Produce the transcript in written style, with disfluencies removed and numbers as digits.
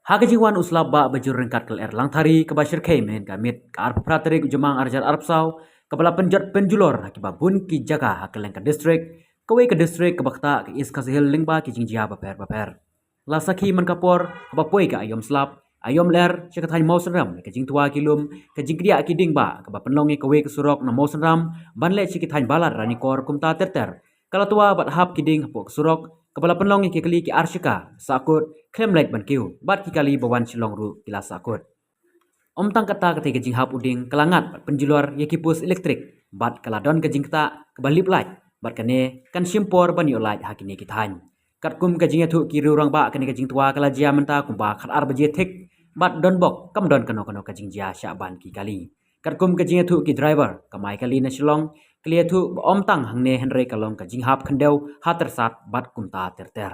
Hagajiwan uslab ba bajur rengkat kel er langthari ke bashir men kamit ka arp praterik jemang arjar arp saw kepala penjat penjulor hakiba bun ki jaga hakeleng ke distrik kewe ke distrik ke bakta ke is kasihil lingba ki jingjia baper lasaki man kapor ba poi ka ayom slap ayom ler cekatai mau senram ke jing tua kilum ke jing kria ki ding ba ke ba penlongi kewe ke surok na mau senram banle cikitain balat rani kor kumta terter kalau tua bat hap kiding hapuk surok kepala penlongi ki kali ki arshika sakut klem like ban kiu bat ki kali bawan silong ru kila sakut om tang kata ketika jing hap uding kelangat bat penjulur ye kipus elektrik bat kaladon ke jing kata kebalip light bat kane kan simpor ban yo light hakini kitan kat kum ke jing thu ki rurang ba kane ke jing tua kala jia menta kum ba khat ar baje thik bat don bok kam don kano kano ke jing jia sha ban ki kali kat kum ke jing thu ki driver kamai kali na silong klia thu om tang hangne henre kalong ka jing hap khandeu hater sat bat kumta terter